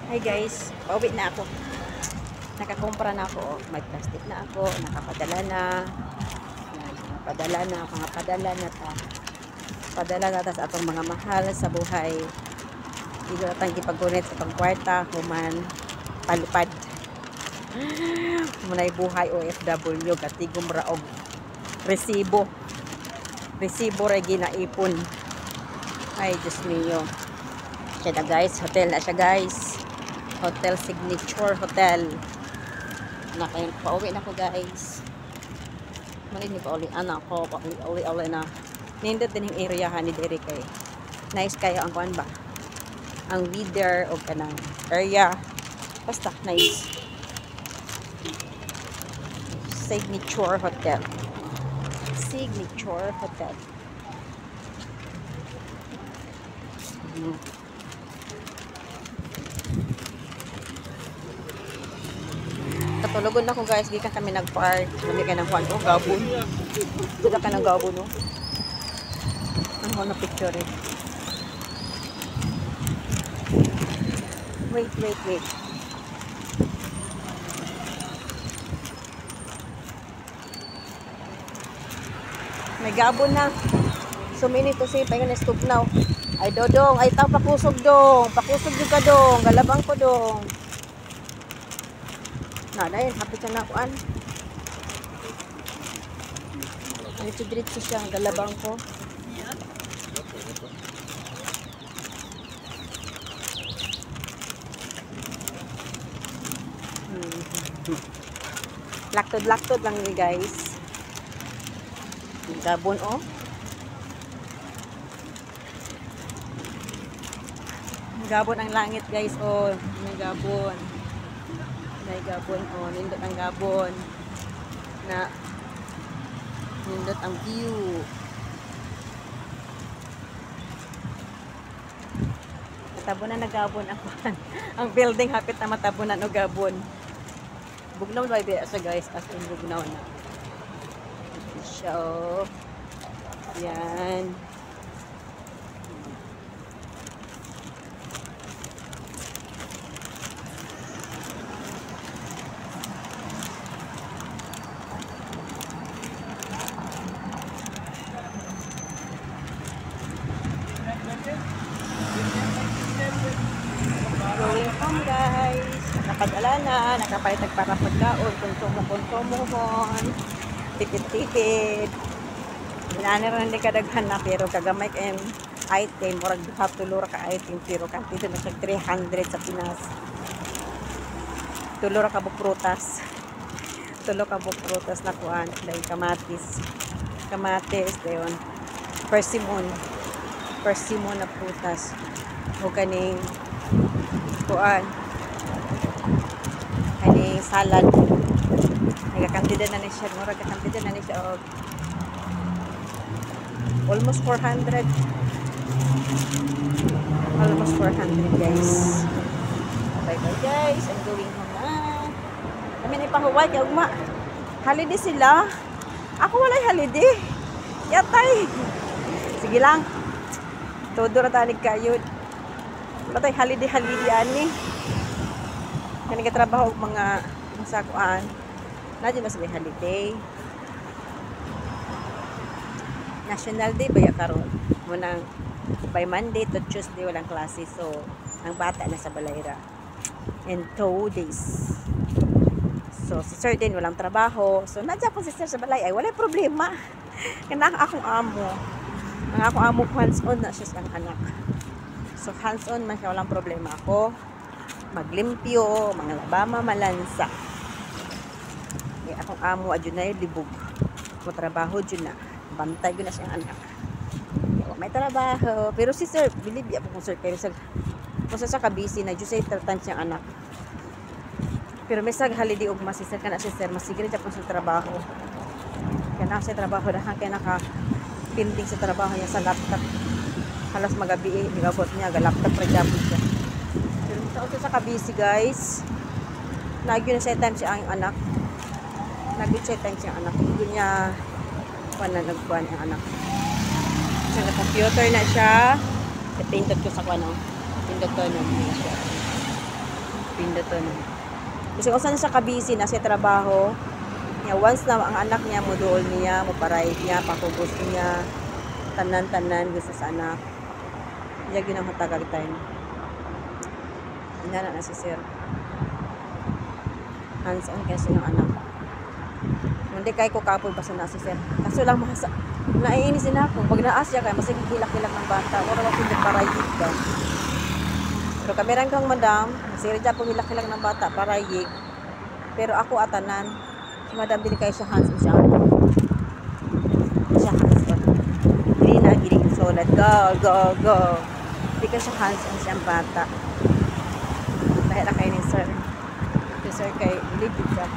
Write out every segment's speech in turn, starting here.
Hi guys, pauwi na ako. Nakakumpra na ako. May plastic na ako. Nakapadala na. Yan, pangapadala na ta. Padala na ta sa atong mga mahal sa buhay. Hindi na tayong ipagunit sa itong kwarta. Human, palupad. Muna'y buhay OFW. Gatigom raog. Resibo. Resibo ray ginaipon. Ay, Diyos niyo. Siya na guys. Hotel na siya guys. Hotel Signature Hotel. Pauwi na ko guys. Mali pa uli anak ko. Uli na. Nindot din yung area ni Derek kay. Nice kayo ang kuan ba? Ang weather o kanang area. Basta nice. Signature Hotel. Signature Hotel. Katulugon na ko guys, gikan kami nag-park. Kami ka ng kwanto, gabon. Suda ka ng gabon, no? Ano na picture eh. Wait. May gabon na. So many to say, pahinga na stop now. Ay dodong, ay tao pakusog dong. Pakusog yung ka dong. Galabang ko dong. Na, dahil hapit na nakuan. Diretso siya, galabang ko. Laktod lang ni guys. Gabon oh. Gabon ang langit guys oh. May gabon. May gabon oh, nindot ang gabon na nindot ang view. Matabunan na gabon ako. Ang building hapit na matabunan o gabon. Bugnaw na ba siya guys, as in bugnaw na. So, yan. Going home guys. Nakapadala na. Nakapalitag para pagkaon. Konsumo mon. Tipid-tipid. Inanir na hindi kadaghan na. Pero kagamay kayong item. Murag duha tulura ka item. Pero dito na siya 300 sa Pinas. Tulura ka prutas. Tulura ka prutas na kuan. Dahil kamatis. Kamatis. Dayon. Persimmon na prutas. O kaning kuan kaning salad nagakantida na ni siya mura kakantida na ni siya og almost 400 guys. Bye guys, I'm going home na. Kami ni pahuway kay ugma holiday sila, ako walay holiday yatay. Sige lang todo ra tanig kayod. Wala tayo holiday ani. Kani ka trabaho mga masakuan. Nadyo mas may holiday. National Day ba ya karon? Munang by Monday to Tuesday walang klase. So, ang bata na sa Balayra. And 2 days. So, si Sir din walang trabaho. So, nadya po si Sir sa balay ay wala problema. Kana akong amo. Ang akong amo hands-on na siya sa anak. So, hands-on man siya, walang problema ako. Maglimpyo, mga labama, malansa. Eh, akong amo, adyo na yung libog. Trabaho dyan na. Bantay ko na siyang anak. May trabaho. Pero si Sir, believe ako kung Sir, pero kung sa kabisi na, dyan sa 3 times siyang anak. Pero may sag holiday ugma si Sir, kana si Sir, masigre siya po sa trabaho. Kaya na sa trabaho, kaya naka-pinding sa trabaho niya sa laptop. Halos magabi nigabot niya galaptop ra gyapon siya. Pero sa kabisi guys. Nagyo na sa time siya ang anak. Nagyo sa time siya ang anak. Hindi niya pananagkuan ang anak. Sa computer na siya. Pindot ko sa kuno. Pindot ko na siya. nindot to no. Kasi kung saan siya kabisi na sa trabaho, niya once na ang anak niya mo dool niya, mo paray niya, pakubos niya, tanan-tanan gusto sa anak. Iya gyud ang hatagal time. Ina na si sir. Hands on kasi ng anak. Hindi kay ko kapoy basta na si sir. Kaso lang mahasa. Naiinis din ako. Pag naasya kay mas kilak-kilak ng bata. Wala ko hindi parayig ka. Pero kameran kang madam, sir ja po hilak-hilak ng bata parayig. Pero ako atanan. Si madam din kay siya hands on siya. Siya hands on. Green na green solid. Go, go, go. Hindi ka siya hands on siyang bata. Dahil na kayo ni sir. Si sir kay libre siya.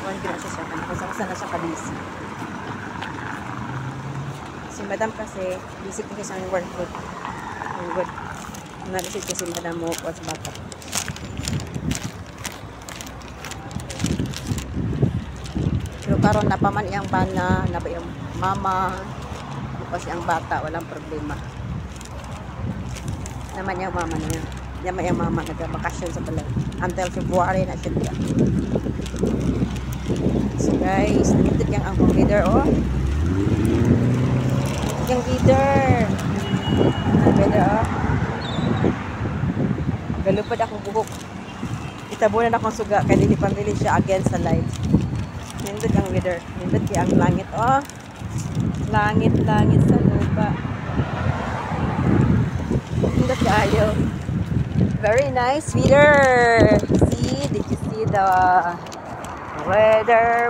One gina siya kung saan na siya kabisi. Si madam kasi busy kasi siyang work good. Ang good. Narisit kasi madam mo po sa bata. Pero karon na paman iyang bana, na ba yung mama, tapos yung bata, walang problema. Naman yung mama na yan. Yaman yung mama nag-bakasyon sa balay. Until February na siya. So guys, nandito yung ang leader, oh. Yung leader. Ang leader, oh. Galupad akong buhok. Itabunan akong suga, kaya hindi pambili siya against the light. Nindot ang leader. Nindot yung ang langit, oh. Langit, langit sa lupa. Nindot kayo. Very nice weather. See, did you see the weather?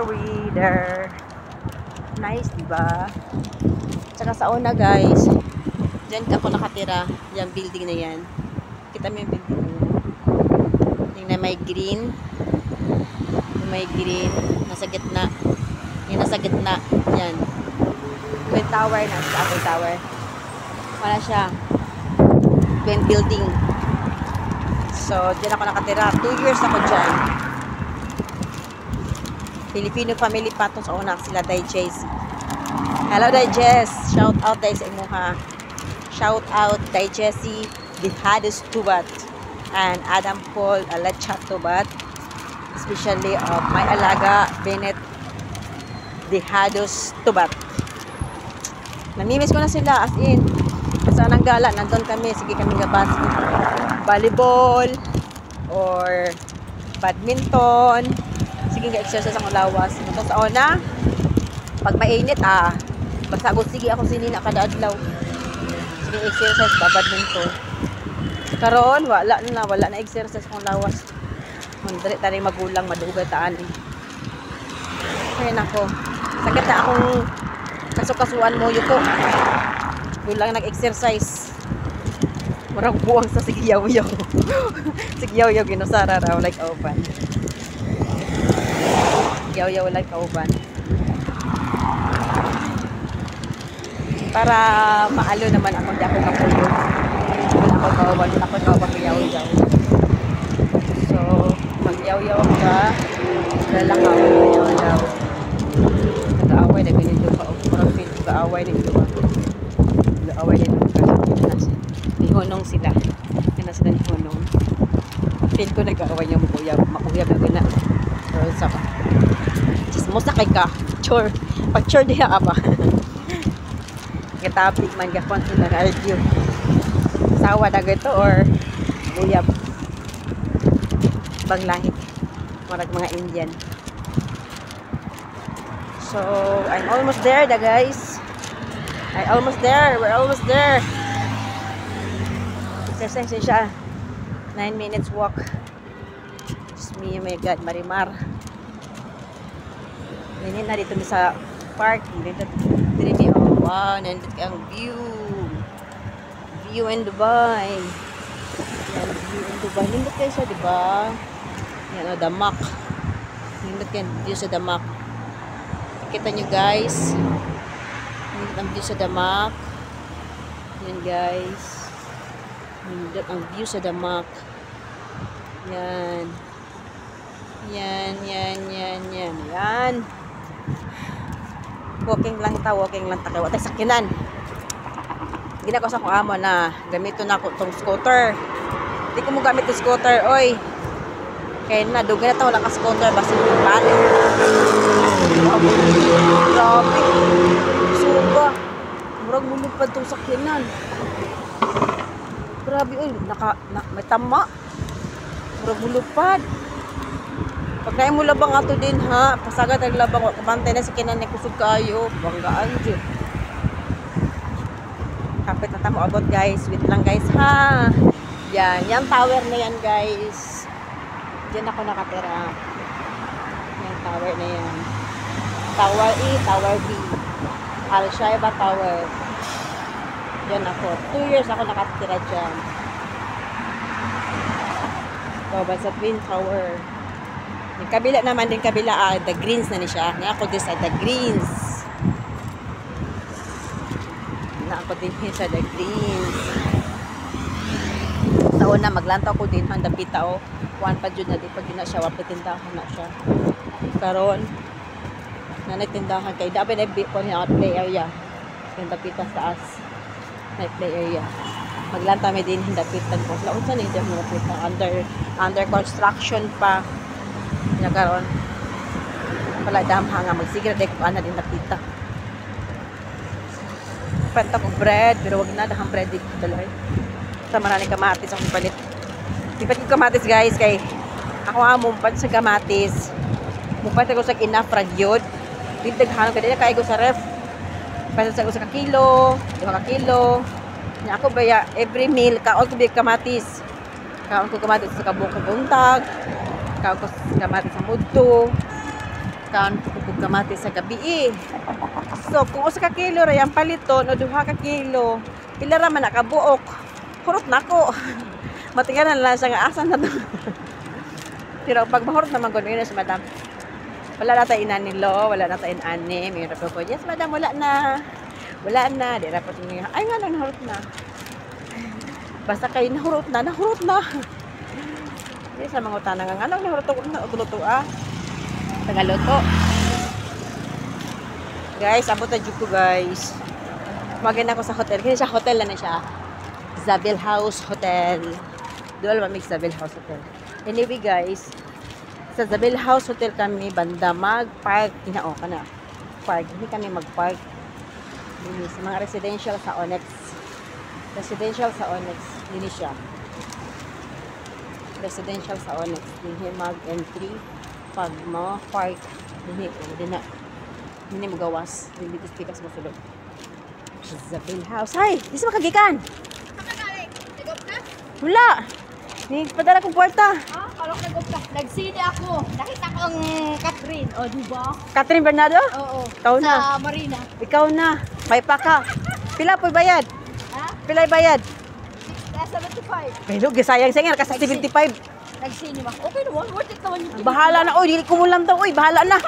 Nice, diba? Tsaka sa una guys, dyan ako nakatira. Yung building na yan. Kita mo yung building na yan. Yung na may green. Yung may green. Nasa gitna. Yung nasa gitna. Yan. Twin tower na. Sa Apple Tower. Wala siya. Twin building. So, dyan ako nakatira. 2 years ako dyan. Filipino family pa to sa una. Sila Day Jesse. Hello Day Jess. Shout out Day sa imuha. Shout out Day Jesse. Dihadus Tubat. And Adam Paul Alechat Tubat. Especially of my alaga Bennett Dihadus Tubat. Namimiss ko na sila. As in. Saan ang gala? Nandun kami. Sige kami gabasket. Volleyball or badminton. Sige nga exercise ang lawas. Ito sa una, pag mainit basta ako sige ako sinina kada adlaw. Sige exercise ba badminton. Karon wala na exercise kung lawas. Mandali tani magulang madugay taan eh. Kaya nako. Sakit na akong kasukasuan mo yuko. Gulang nag-exercise. Marang buwang sa sigyaw-yaw. Sigyaw-yaw ginusara raw like oven. Sigyaw-yaw like oven. Para maalo naman ako, di ako makulo. Wala ako kauban, wala ako kauban yaw-yaw. So, mag-yaw-yaw ka, lalakaw yaw-yaw. Nag-aaway na ganito ka. Parang feel nag-aaway na ito ka. Nag-aaway na ito ka. Hunong sila. Yan na sila ni Hunong. Feel ko nag-aaway niya makuyab na gina. Pero sa ka. Chismos na kay ka. Chore. Pag chore diya ka pa. Kitapik man gapon sila na argue. Sawa na gito or uyab. Banglahi. Marag mga Indian. So, I'm almost there guys. I'm almost there. We're almost there. Exercise siya. 9 minutes walk. Just me, oh my God, Marimar. Ganyan na dito sa park. Dito, oh, wow, nandito ang view. View in Dubai. Yan, view in Dubai. Nandito kayo siya, diba? Yan, Damak. Nandito kayo, view sa Damak. Kita nyo guys. Nandito ang view sa Damak. Yan guys. Nandito ang view sa Damak. Yan. Yan. Walking lang ta. Kaya watay sakinan. Gina ko sa kong amo na gamito na ko tong scooter. Di ko mo gamit yung scooter, oy. Kaya na, dugay na ito, wala ka scooter, basta yung balik. Grabe. Suga. Murag mulupad itong sakyanan. Grabe, oy. May tama. Murag mulupad. Pag na mo labang ato din, ha? Pasagad ang labang. Kamantay na si kinan ni kusog kayo. Banggaan, dyan. Kapit na tamo abot, guys. Wait lang, guys, ha? Yan. Yan tower na yan, guys. Diyan ako nakatira. Yan, tower na yan. Tower E, Tower B. Al-Shaiba Tower. Diyan ako. 2 years ako nakatira dyan. Sa Twin Tower. Yung kabila naman din kabila, the greens na ni siya. Nga ako din sa the greens. Na ako din sa the greens. Sa una, maglantaw ko din handa pita o. Kuan pa dyan na di pag na siya. Wapitindahan na siya. Karon nanay-tindahan kay dapat na ko niya at play area. Yung dapita sa as. Night play area. Maglantaw may din hindapitan ko. Laon sa hindi mo napita. Under construction pa. Karon wala damha nga magsigil dahil kung ano din napita. Penta ko bread pero wag na dahang bread dito daloy. Sa maraming kamatis akong palit. Ipat ko kamatis guys kay ako nga mumpad sa kamatis. Mumpad ko sa enough radyod. Daghan ko dili kay ko sa ref. Pasa sa usa ka kilo, 2 ka kilo. Nya ako baya every meal kaon ko kamatis. Kaon ko kamatis sa kabuok buntag. Kaon ko kamatis sa mudto. Kaon ko kamatis sa gabi. So, kung usa ka kilo ray ang paliton o 2 ka kilo, pila ra man nakabuok. Hurot nako. Matinganan lang siya nga asan na to. Pero pag mahurot naman ko yun si madam. Wala na tayo inanilo, wala na tayo inani. May rapo ko, yes madam, wala na. Wala na. Di rapo niya, ay nga lang, nahurot na. Basta kayo nahurot na. Hindi sa mga utanang nga, anong nahurot ah? Tagaluto. Guys, abot na dyan ko guys. Magin ako sa hotel. Kaya siya hotel na siya. Zabel House Hotel. Dual mamig Zabel House Hotel. Anyway guys, sa Zabel House Hotel kami banda mag-park. Kinao ka na. Park. Hindi kami mag-park. Sa mga residential sa Onyx. Residential sa Onyx. Dini siya. Residential sa Onyx. Dini mag-entry. Pag mo park. Dini mo gawas. Dini dito spikas mo sulod. Zabel House. Hay! Di sa makagikan! Wala! Padala kong kwarta. Ah, kalok na nagsini ako. Nakita ko ang Catherine. O, diba? Catherine Bernardo? Oo. Ikaw na. Sa Marina. Ikaw na. May paka. Pila po'y bayad? Ha? Pila'y bayad? 75. Pero gisayang-sayang kasi 75. Nagsini ba? Okay naman. Worth it naman yung Bahala na. Oy, dili ko mulam daw. Oy, bahala na.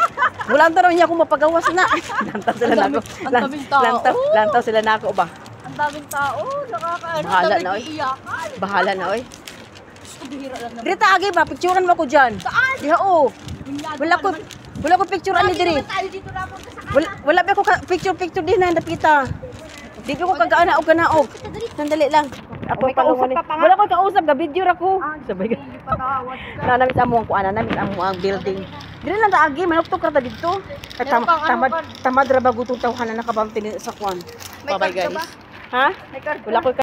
Mulam daw niya ako mapagawas na. Lantaw sila na ako. Ang daming tao. Lantaw sila na ako ba? Ang daming tao. Nakakaano. Bahala Ang na, oy. daming iiyakan. Bahala na, oy. Gusto bihira lang naman. Diri taagi ba? Picturean mo ako dyan. Saan? Diha, oh. Bunyado Wala ka ko, naman. wala ko picturean ni diri. Lagi naman tayo dito na po sa kanan. Wala ba ako picture din na napita. Di ko kagaana og kanaog. Sandali lang. Ako May kausap ka pa nga. Wala ko kausap, ga video ra ko. Sabay ka. Hindi patawad ka. Nanamit amo ang kuana, namit amo ang building. Dili lang taagi, manuktok ra ta dito. Ay Meron kang ano, tamad ra ba gutong tawhanan nakabamti sa kwan. May Bye card ka guys. ba? Ha? May card ka? Wala ko